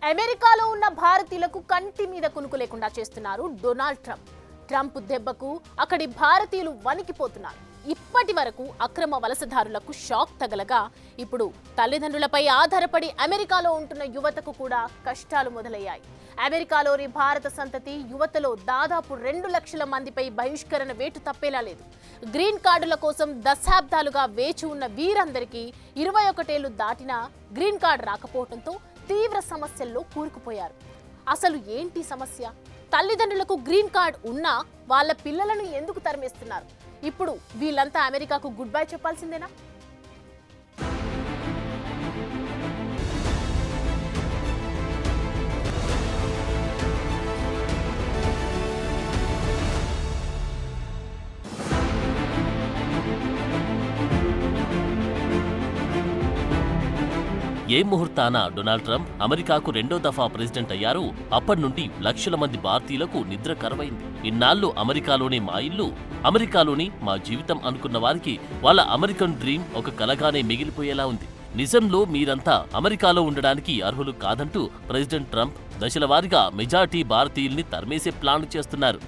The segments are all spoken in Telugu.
అమెరికాలో ఉన్న భారతీయులకు కంటి మీద కునుకు లేకుండా చేస్తున్నారు డొనాల్డ్ ట్రంప్. ట్రంప్ దెబ్బకు అక్కడి భారతీయులు వణికిపోతున్నారు. ఇప్పటి వరకు అక్రమ వలసదారులకు షాక్ తగలగా ఇప్పుడు తల్లిదండ్రులపై ఆధారపడి అమెరికాలో ఉంటున్న యువతకు కూడా కష్టాలు మొదలయ్యాయి. అమెరికాలోని భారత సంతతి యువతలో దాదాపు 2 లక్షల మందిపై బహిష్కరణ వేటు తప్పేలా లేదు. గ్రీన్ కార్డుల కోసం దశాబ్దాలుగా వేచి ఉన్న వీరందరికీ 21 ఏళ్లు దాటినా గ్రీన్ కార్డు రాకపోవడంతో తీవ్ర సమస్యల్లో కూరుకుపోయారు. అసలు ఏంటి సమస్య? తల్లిదండ్రులకు గ్రీన్ కార్డ్ ఉన్నా వాళ్ళ పిల్లలను ఎందుకు తరిమేస్తున్నారు? ఇప్పుడు వీళ్ళంతా అమెరికాకు గుడ్ బై చెప్పాల్సిందేనా? ఏ ముహూర్తాన డొనాల్డ్ ట్రంప్ అమెరికాకు 2వ దఫా ప్రెసిడెంట్ అయ్యారు. అప్పటి నుండి లక్షల మంది భారతీయులకు నిద్ర కరువైంది. ఇన్నాళ్లు అమెరికాలోనే మా ఇల్లు, అమెరికాలోని మా జీవితం అనుకున్న వారికి వాళ్ళ అమెరికన్ డ్రీమ్ ఒక కలగానే మిగిలిపోయేలా ఉంది. నిజంలో మీరంతా అమెరికాలో ఉండడానికి అర్హులు కాదంటూ ప్రెసిడెంట్ ట్రంప్ దశలవారీగా మెజారిటీ భారతీయుల్ని తరిమేసే ప్లాన్లు చేస్తున్నారు.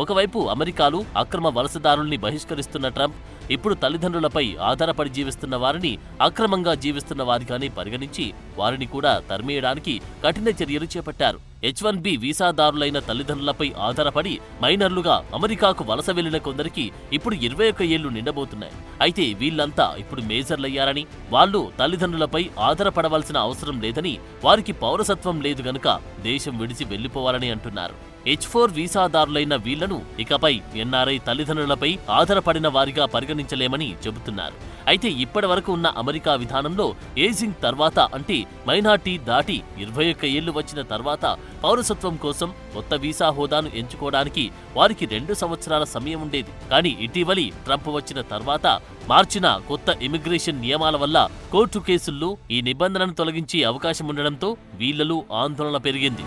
ఒకవైపు అమెరికాలో అక్రమ వలసదారుల్ని బహిష్కరిస్తున్న ట్రంప్ ఇప్పుడు తల్లిదండ్రులపై ఆధారపడి జీవిస్తున్న వారిని అక్రమంగా జీవిస్తున్న వారిగానే పరిగణించి వారిని కూడా తరిమేయడానికి కఠిన చర్యలు చేపట్టారు. H-1B వీసాదారులైన తల్లిదండ్రులపై ఆధారపడి మైనర్లుగా అమెరికాకు వలస వెళ్లిన కొందరికి ఇప్పుడు 21 ఏళ్లు నిండబోతున్నాయి. అయితే వీళ్లంతా ఇప్పుడు మేజర్లయ్యారని, వాళ్లు తల్లిదండ్రులపై ఆధారపడవలసిన అవసరం లేదని, వారికి పౌరసత్వం లేదు గనుక దేశం విడిచి వెళ్లిపోవాలని అంటున్నారు. H-4 వీసాదారులైన వీళ్లను ఇకపై NRI తల్లిదండ్రులపై ఆధారపడిన వారిగా పరిగణించలేమని చెబుతున్నారు. అయితే ఇప్పటి వరకు ఉన్న అమెరికా విధానంలో ఏజింగ్ తర్వాత అంటే మైనార్టీ దాటి 21 ఏళ్లు వచ్చిన తర్వాత పౌరసత్వం కోసం కొత్త వీసా హోదాను ఎంచుకోవడానికి వారికి 2 సంవత్సరాల సమయం ఉండేది. కానీ ఇటీవలి ట్రంప్ వచ్చిన తర్వాత మార్చిన కొత్త ఇమిగ్రేషన్ నియమాల వల్ల కోర్టు కేసుల్లో ఈ నిబంధనను తొలగించే అవకాశం ఉండడంతో వీళ్లలో ఆందోళన పెరిగింది.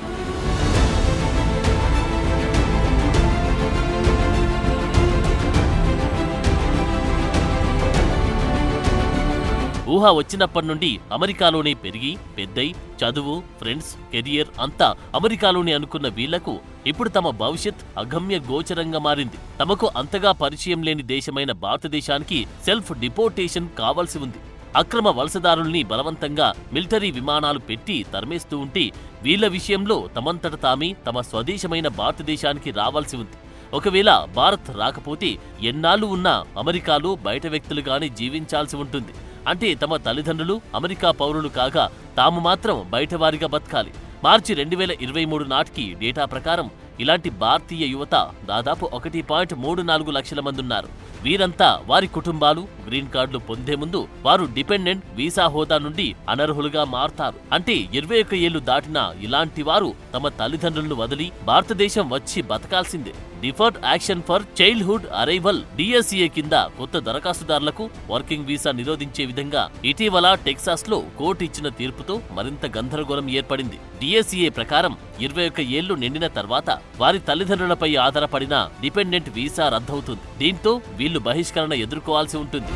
ఊహ వచ్చినప్పటి నుండి అమెరికాలోనే పెరిగి పెద్దై చదువు, ఫ్రెండ్స్, కెరియర్ అంతా అమెరికాలోనే అనుకున్న వీళ్లకు ఇప్పుడు తమ భవిష్యత్ అగమ్య గోచరంగా మారింది. తమకు అంతగా పరిచయం లేని దేశమైన భారతదేశానికి సెల్ఫ్ డిపోర్టేషన్ కావాల్సి ఉంది. అక్రమ వలసదారుల్ని బలవంతంగా మిలిటరీ విమానాలు పెట్టి తరిమేస్తూ ఉంటే వీళ్ల విషయంలో తమంతట తామే తమ స్వదేశమైన భారతదేశానికి రావాల్సి ఉంది. ఒకవేళ భారత్ రాకపోతే ఎన్నాళ్లు ఉన్నా అమెరికాలో బయట వ్యక్తులుగానే జీవించాల్సి ఉంటుంది. అంటే తమ తల్లిదండ్రులు అమెరికా పౌరులు కాగా తాము మాత్రం బయటవారిగా బతకాలి. మార్చి 2023 నాటికి డేటా ప్రకారం ఇలాంటి భారతీయ యువత దాదాపు 1.34 లక్షల మంది ఉన్నారు. వీరంతా వారి కుటుంబాలు గ్రీన్ కార్డులు పొందే ముందు వారు డిపెండెంట్ వీసా హోదా నుండి అనర్హులుగా మారతారు. అంటే 21 ఏళ్లు దాటినా ఇలాంటి వారు తమ తల్లిదండ్రులను వదిలి భారతదేశం వచ్చి బతకాల్సిందే. Deferred action for childhood arrival DSCA కింద కొత్త దరఖాస్తుదారులకు వర్కింగ్ వీసా నిరోధించే విధంగా ఇటీవల టెక్సాస్ లో కోర్టు ఇచ్చిన తీర్పుతో మరింత గందరగోళం ఏర్పడింది. DSCA ప్రకారం 21 ఏళ్లు నిండిన తర్వాత వారి తల్లిదండ్రులపై ఆధారపడిన డిపెండెంట్ వీసా రద్దవుతుంది. దీంతో వీళ్లు బహిష్కరణ ఎదుర్కోవాల్సి ఉంటుంది.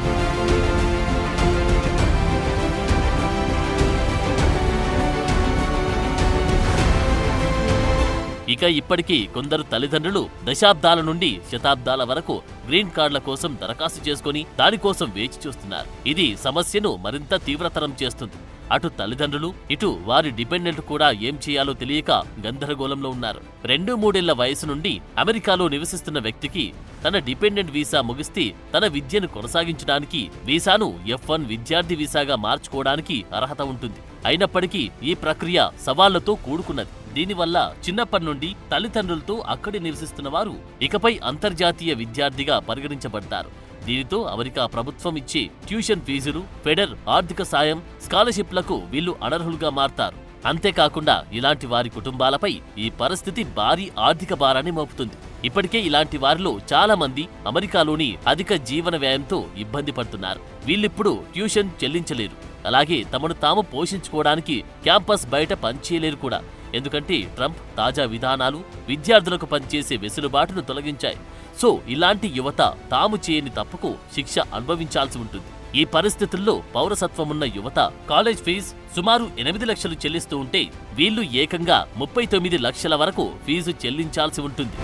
ఇక ఇప్పటికీ కొందరు తల్లిదండ్రులు దశాబ్దాల నుండి శతాబ్దాల వరకు గ్రీన్ కార్డుల కోసం దరఖాస్తు చేసుకుని దానికోసం వేచి చూస్తున్నారు. ఇది సమస్యను మరింత తీవ్రతరం చేస్తుంది. అటు తల్లిదండ్రులు ఇటు వారి డిపెండెంట్ కూడా ఏం చేయాలో తెలియక గందరగోళంలో ఉన్నారు. 2-3 ఏళ్ల వయసు నుండి అమెరికాలో నివసిస్తున్న వ్యక్తికి తన డిపెండెంట్ వీసా ముగిస్తే తన విద్యను కొనసాగించడానికి వీసాను F-1 విద్యార్థి వీసాగా మార్చుకోవడానికి అర్హత ఉంటుంది. అయినప్పటికీ ఈ ప్రక్రియ సవాళ్లతో కూడుకున్నది. దీనివల్ల చిన్నప్పటి నుండి తల్లిదండ్రులతో అక్కడే నివసిస్తున్న వారు ఇకపై అంతర్జాతీయ విద్యార్థిగా పరిగణించబడతారు. దీనితో అమెరికా ప్రభుత్వం ఇచ్చే ట్యూషన్ ఫీజులు, ఫెడరల్ ఆర్థిక సాయం, స్కాలర్షిప్లకు వీళ్లు అనర్హులుగా మారతారు. అంతేకాకుండా ఇలాంటి వారి కుటుంబాలపై ఈ పరిస్థితి భారీ ఆర్థిక భారాన్ని మోపుతుంది. ఇప్పటికే ఇలాంటి వారిలో చాలా మంది అమెరికాలోని అధిక జీవన వ్యయంతో ఇబ్బంది పడుతున్నారు. వీళ్ళిప్పుడు ట్యూషన్ చెల్లించలేరు. అలాగే తమను తాము పోషించుకోవడానికి క్యాంపస్ బయట పనిచేయలేరు కూడా. ఎందుకంటే ట్రంప్ తాజా విధానాలు విద్యార్థులకు పనిచేసే వెసులుబాటును తొలగించాయి. సో ఇలాంటి యువత తాము చేయని తప్పుకు శిక్ష అనుభవించాల్సి ఉంటుంది. ఈ పరిస్థితుల్లో పౌరసత్వమున్న యువత కాలేజ్ ఫీజు సుమారు 8 లక్షలు చెల్లిస్తూ ఉంటే వీళ్ళు ఏకంగా 39 లక్షల వరకు ఫీజు చెల్లించాల్సి ఉంటుంది.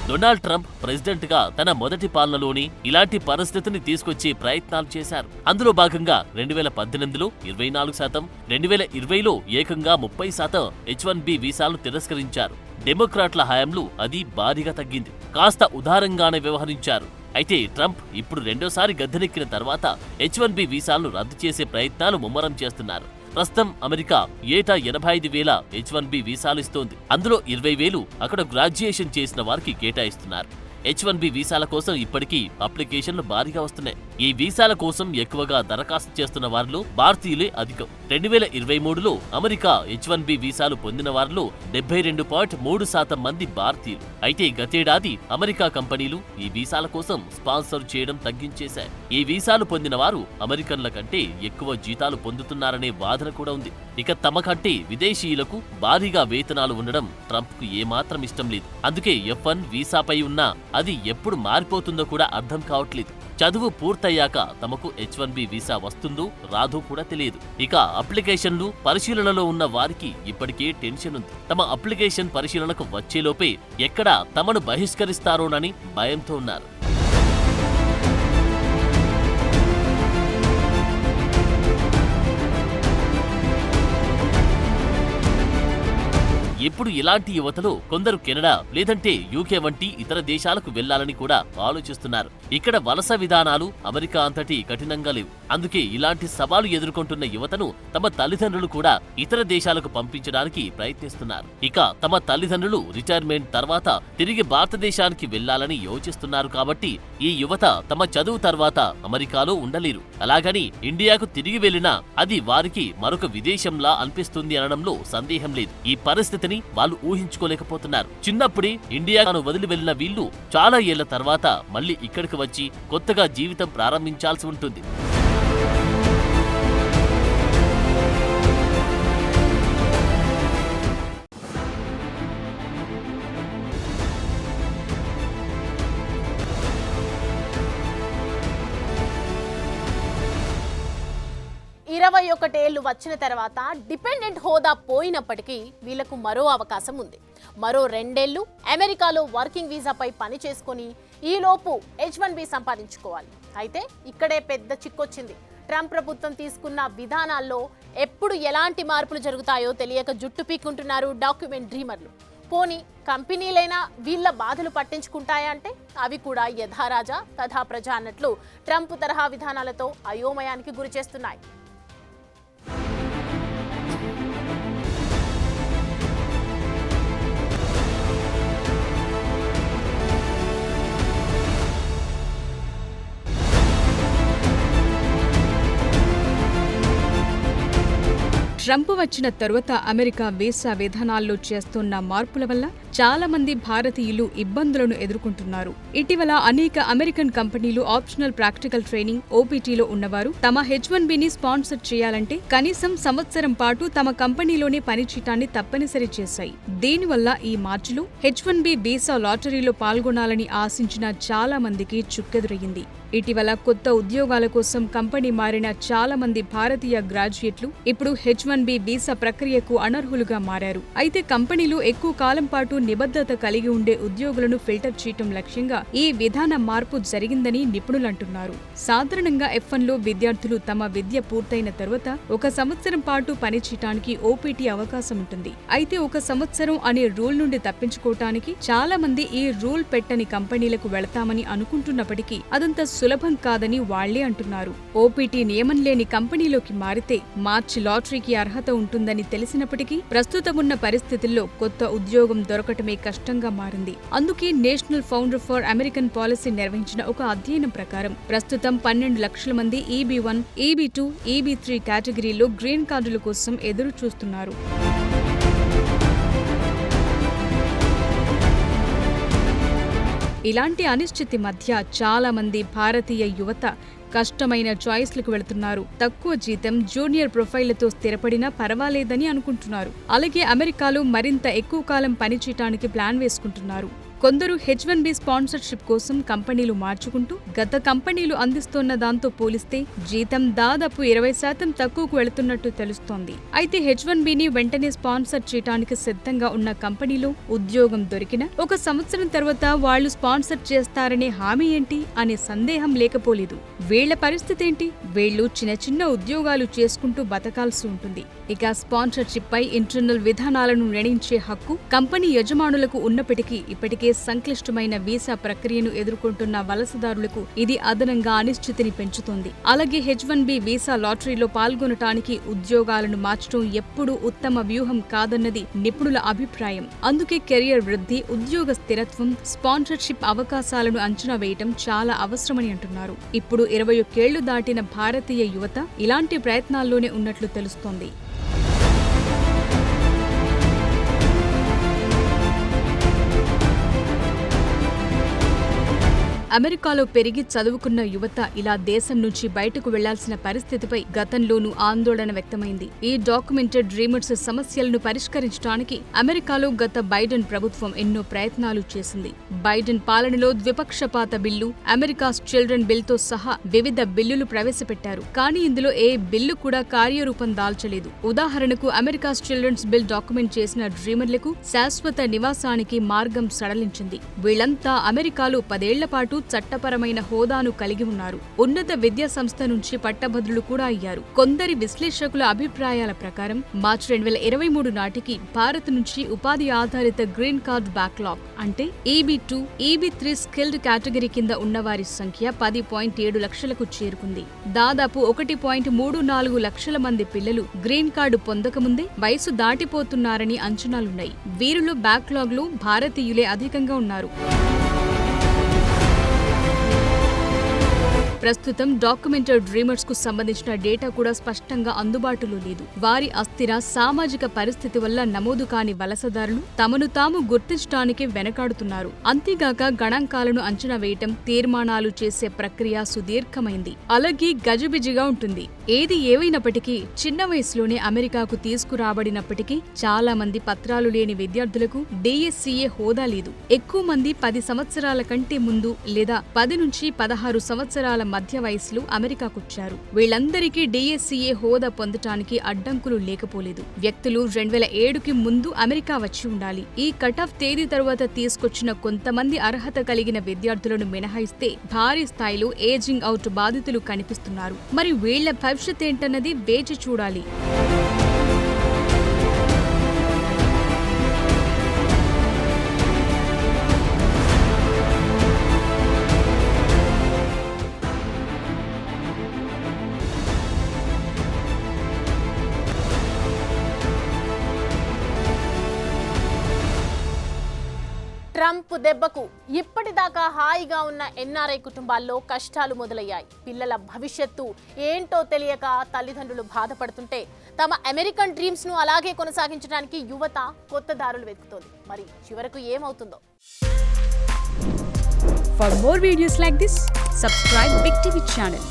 డొనాల్డ్ ట్రంప్ ప్రెసిడెంట్ గా తన మొదటి పాలనలోని ఇలాంటి పరిస్థితిని తీసుకొచ్చే ప్రయత్నాలు చేశారు. అందులో భాగంగా 2018లో 24%, 2020లో ఏకంగా 30% H1B వీసాలను తిరస్కరించారు. డెమోక్రాట్ల హయాంలో అది భారీగా తగ్గింది. కాస్త ఉదారంగానే వ్యవహరించారు. అయితే ట్రంప్ ఇప్పుడు రెండోసారి గద్దెనెక్కిన తర్వాత H1B వీసాలను రద్దు చేసే ప్రయత్నాలు ముమ్మరం చేస్తున్నారు. ప్రస్తుతం అమెరికా ఏటా 85,000 H1B వీసాలు ఇస్తోంది. అందులో 20,000 అక్కడ గ్రాడ్యుయేషన్ చేసిన వారికి కేటాయిస్తున్నారు. H1B వీసాల కోసం ఇప్పటికీ అప్లికేషన్లు భారీగా వస్తున్నాయి. ఈ వీసాల కోసం ఎక్కువగా దరఖాస్తు చేస్తున్న వారిలో భారతీయులే అధికం. 2023లో అమెరికా H1B వీసాలు పొందిన వారిలో 72.3% మంది భారతీయులు. అయితే గతేడాది అమెరికా కంపెనీలు ఈ వీసాల కోసం స్పాన్సర్ చేయడం తగ్గించేశాయి. ఈ వీసాలు పొందిన వారు అమెరికన్ల కంటే ఎక్కువ జీతాలు పొందుతున్నారనే వాదన కూడా ఉంది. ఇక తమ కంటే విదేశీయులకు భారీగా వేతనాలు ఉండడం ట్రంప్కు ఏమాత్రం ఇష్టం లేదు. అందుకే F1 వీసాపై ఉన్న అది ఎప్పుడు మారిపోతుందో కూడా అర్థం కావట్లేదు. చదువు పూర్తయ్యాక తమకు H1B వీసా వస్తుందో రాదో కూడా తెలియదు. ఇక అప్లికేషన్లు పరిశీలనలో ఉన్న వారికి ఇప్పటికే టెన్షన్ ఉంది. తమ అప్లికేషన్ పరిశీలనకు వచ్చేలోపే ఎక్కడ తమను బహిష్కరిస్తారోనని భయంతో ఉన్నారు. ఇప్పుడు ఇలాంటి యువతలో కొందరు కెనడా లేదంటే యూకే వంటి ఇతర దేశాలకు వెళ్లాలని కూడా ఆలోచిస్తున్నారు. ఇక్కడ వలస విధానాలు అమెరికా అంతటి కఠినంగా లేవు. అందుకే ఇలాంటి సవాలు ఎదుర్కొంటున్న యువతను తమ తల్లిదండ్రులు కూడా ఇతర దేశాలకు పంపించడానికి ప్రయత్నిస్తున్నారు. ఇక తమ తల్లిదండ్రులు రిటైర్మెంట్ తర్వాత తిరిగి భారతదేశానికి వెళ్లాలని యోచిస్తున్నారు. కాబట్టి ఈ యువత తమ చదువు తర్వాత అమెరికాలో ఉండలేరు. అలాగని ఇండియాకు తిరిగి వెళ్లినా అది వారికి మరొక విదేశంలా అనిపిస్తుంది అనడంలో సందేహం లేదు. ఈ పరిస్థితిని వాళ్ళు ఊహించుకోలేకపోతున్నారు. చిన్నప్పుడే ఇండియాను వదిలి వెళ్లిన వీళ్ళు చాలా ఏళ్ల తర్వాత మళ్లీ ఇక్కడికి వచ్చి కొత్తగా జీవితం ప్రారంభించాల్సి ఉంటుంది. ఇరవై 21 ఏళ్లు వచ్చిన తర్వాత డిపెండెంట్ హోదా పోయినప్పటికీ వీళ్లకు మరో అవకాశం ఉంది. మరో 2 ఏళ్లు అమెరికాలో వర్కింగ్ వీసాపై పని చేసుకుని ఈలోపు H1B సంపాదించుకోవాలి. అయితే ఇక్కడే పెద్ద చిక్కొచ్చింది. ట్రంప్ ప్రభుత్వం తీసుకున్న విధానాల్లో ఎప్పుడు ఎలాంటి మార్పులు జరుగుతాయో తెలియక జుట్టు పీక్కుంటున్నారు డాక్యుమెంట్ డ్రీమర్లు. పోనీ కంపెనీలైనా వీళ్ళ బాధలు పట్టించుకుంటాయా అంటే అవి కూడా యథారాజా తథా ప్రజ అన్నట్లు ట్రంప్ తరహా విధానాలతో అయోమయానికి గురి చేస్తున్నాయి. ట్రంప్ వచ్చిన తరువాత అమెరికా వీసా విధానాల్లో చేస్తున్న మార్పుల వల్ల చాలా మంది భారతీయులు ఇబ్బందులను ఎదుర్కొంటున్నారు. ఇటీవల అనేక అమెరికన్ కంపెనీలు ఆప్షనల్ ప్రాక్టికల్ ట్రైనింగ్ OPTలో ఉన్నవారు తమ H1Bని స్పాన్సర్ చేయాలంటే కనీసం సంవత్సరం పాటు తమ కంపెనీలోనే పనిచేయటాన్ని తప్పనిసరి చేశాయి. దీనివల్ల ఈ మార్చిలో H1B వీసా లాటరీలో పాల్గొనాలని ఆశించిన చాలా మందికి చుక్కెదురయ్యింది. ఇటీవల కొత్త ఉద్యోగాల కోసం కంపెనీ మారిన చాలా మంది భారతీయ గ్రాడ్యుయేట్లు ఇప్పుడు H1B వీసా ప్రక్రియకు అనర్హులుగా మారారు. అయితే కంపెనీలు ఎక్కువ కాలం పాటు నిబద్ధత కలిగి ఉండే ఉద్యోగులను ఫిల్టర్ చేయటం లక్ష్యంగా ఈ విధాన మార్పు జరిగిందని నిపుణులంటున్నారు. సాధారణంగా F1లో విద్యార్థులు తమ విద్య పూర్తయిన తరువాత 1 సంవత్సరం పాటు పనిచేయటానికి OPT అవకాశం ఉంటుంది. అయితే 1 సంవత్సరం అనే రూల్ నుండి తప్పించుకోవటానికి చాలా మంది ఈ రూల్ పెట్టని కంపెనీలకు వెళతామని అనుకుంటున్నప్పటికీ అదంత సులభం కాదని వాళ్లే అంటున్నారు. OPT నియమం లేని కంపెనీలోకి మారితే మార్చి లాటరీకి అర్హత ఉంటుందని తెలిసినప్పటికీ ప్రస్తుతమున్న పరిస్థితుల్లో కొత్త ఉద్యోగం దొరకటమే కష్టంగా మారింది. అందుకే national founder for American policy నిర్వహించిన ఒక అధ్యయనం ప్రకారం ప్రస్తుతం 12 లక్షల మంది EB1, EB2, EB3 కేటగిరీలో గ్రీన్ కార్డుల కోసం ఎదురు చూస్తున్నారు. ఇలాంటి అనిశ్చితి మధ్య చాలా మంది భారతీయ యువత కష్టమైన చాయిస్లకు వెళుతున్నారు. తక్కువ జీతం, జూనియర్ ప్రొఫైళ్లతో స్థిరపడినా పర్వాలేదని అనుకుంటున్నారు. అలాగే అమెరికాలో మరింత ఎక్కువ కాలం పనిచేయటానికి ప్లాన్ వేసుకుంటున్నారు. కొందరు H1B స్పాన్సర్షిప్ కోసం కంపెనీలు మార్చుకుంటూ గత కంపెనీలు అందిస్తున్న దాంతో పోలిస్తే జీతం దాదాపు 20% తక్కువకు వెళుతున్నట్టు తెలుస్తోంది. అయితే H1Bని వెంటనే స్పాన్సర్ చేయడానికి సిద్ధంగా ఉన్న కంపెనీలో ఉద్యోగం దొరికినా 1 సంవత్సరం తర్వాత వాళ్లు స్పాన్సర్ చేస్తారనే హామీ ఏంటి అనే సందేహం లేకపోలేదు. వీళ్ల పరిస్థితి ఏంటి? వీళ్లు చిన్న చిన్న ఉద్యోగాలు చేసుకుంటూ బతకాల్సి ఉంటుంది. ఇక స్పాన్సర్షిప్ పై ఇంటర్నల్ విధానాలను నిర్ణయించే హక్కు కంపెనీ యజమానులకు ఉన్నప్పటికీ ఇప్పటికే సంక్లిష్టమైన వీసా ప్రక్రియను ఎదుర్కొంటున్న వలసదారులకు ఇది అదనంగా అనిశ్చితిని పెంచుతోంది. అలాగే H1B వీసా లాటరీలో పాల్గొనటానికి ఉద్యోగాలను మార్చడం ఎప్పుడూ ఉత్తమ వ్యూహం కాదన్నది నిపుణుల అభిప్రాయం. అందుకే కెరియర్ వృద్ధి, ఉద్యోగ స్థిరత్వం, స్పాన్సర్షిప్ అవకాశాలను అంచనా వేయటం చాలా అవసరమని అంటున్నారు. ఇప్పుడు 21 ఏళ్లు దాటిన భారతీయ యువత ఇలాంటి ప్రయత్నాల్లోనే ఉన్నట్లు తెలుస్తోంది. అమెరికాలో పెరిగి చదువుకున్న యువత ఇలా దేశం నుంచి బయటకు వెళ్లాల్సిన పరిస్థితిపై గతంలోనూ ఆందోళన వ్యక్తమైంది. ఈ డాక్యుమెంటెడ్ డ్రీమర్స్ సమస్యలను పరిష్కరించడానికి అమెరికాలో గత బైడెన్ ప్రభుత్వం ఎన్నో ప్రయత్నాలు చేసింది. బైడెన్ పాలనలో ద్విపక్షపాత బిల్లు, అమెరికాస్ చిల్డ్రన్ బిల్తో సహా వివిధ బిల్లులు ప్రవేశపెట్టారు. కానీ ఇందులో ఏ బిల్లు కూడా కార్యరూపం దాల్చలేదు. ఉదాహరణకు అమెరికాస్ చిల్డ్రన్స్ బిల్ డాక్యుమెంట్ చేసిన డ్రీమర్లకు శాశ్వత నివాసానికి మార్గం సడలించింది. వీళ్లంతా అమెరికాలో 10 ఏళ్ల పాటు చట్టపరమైన హోదాను కలిగి ఉన్నారు. ఉన్నత విద్యా సంస్థ నుంచి పట్టభద్రులు కూడా అయ్యారు. కొందరి విశ్లేషకుల అభిప్రాయాల ప్రకారం మార్చి 2023 నాటికి భారత్ నుంచి ఉపాధి ఆధారిత గ్రీన్ కార్డ్ బ్యాక్లాగ్ అంటే EB2, EB3 స్కిల్డ్ కేటగిరీ కింద ఉన్నవారి సంఖ్య 10.7 లక్షలకు చేరుకుంది. దాదాపు 1.34 లక్షల మంది పిల్లలు గ్రీన్ కార్డు పొందకముందే వయసు దాటిపోతున్నారని అంచనాలున్నాయి. వీరిలో బ్యాక్లాగ్ లో భారతీయులే అధికంగా ఉన్నారు. ప్రస్తుతం డాక్యుమెంటెడ్ డ్రీమర్స్ కు సంబంధించిన డేటా కూడా స్పష్టంగా అందుబాటులో లేదు. వారి అస్థిర సామాజిక పరిస్థితి వల్ల నమోదు కాని వలసదారులు తమను తాము గుర్తించడానికి వెనకాడుతున్నారు. అంతేగాక గణాంకాలను అంచనా వేయటం, తీర్మానాలు చేసే ప్రక్రియ సుదీర్ఘమైంది, అలాగే గజిబిజిగా ఉంటుంది. ఏది ఏవైనప్పటికీ చిన్న వయసులోనే అమెరికాకు తీసుకురాబడినప్పటికీ చాలా మంది పత్రాలు లేని విద్యార్థులకు DSCA హోదా లేదు. ఎక్కువ మంది 10 సంవత్సరాల కంటే ముందు లేదా 10 నుంచి 16 సంవత్సరాల మధ్య వయసులో అమెరికాకొచ్చారు. వీళ్లందరికీ DSCA హోదా పొందటానికి అడ్డంకులు లేకపోలేదు. వ్యక్తులు 2007కి ముందు అమెరికా వచ్చి ఉండాలి. ఈ కట్ ఆఫ్ తేదీ తరువాత తీసుకొచ్చిన కొంతమంది అర్హత కలిగిన విద్యార్థులను మినహాయిస్తే భారీ స్థాయిలో ఏజింగ్ అవుట్ బాధితులు కనిపిస్తున్నారు. మరి వీళ్ల భవిష్యత్ ఏంటన్నది వేచి చూడాలి. ట్రంప్ దెబ్బకు ఇప్పటిదాకా హాయిగా ఉన్న NRI కుటుంబాల్లో కష్టాలు మొదలయ్యాయి. పిల్లల భవిష్యత్తు ఏంటో తెలియక తల్లిదండ్రులు బాధపడుతుంటే తమ అమెరికన్ డ్రీమ్స్ ను అలాగే కొనసాగించడానికి యువత కొత్త దారులు వెతుకుతోంది. మరి చివరకు ఏమవుతుందో. For more videos like this, subscribe Big TV channel.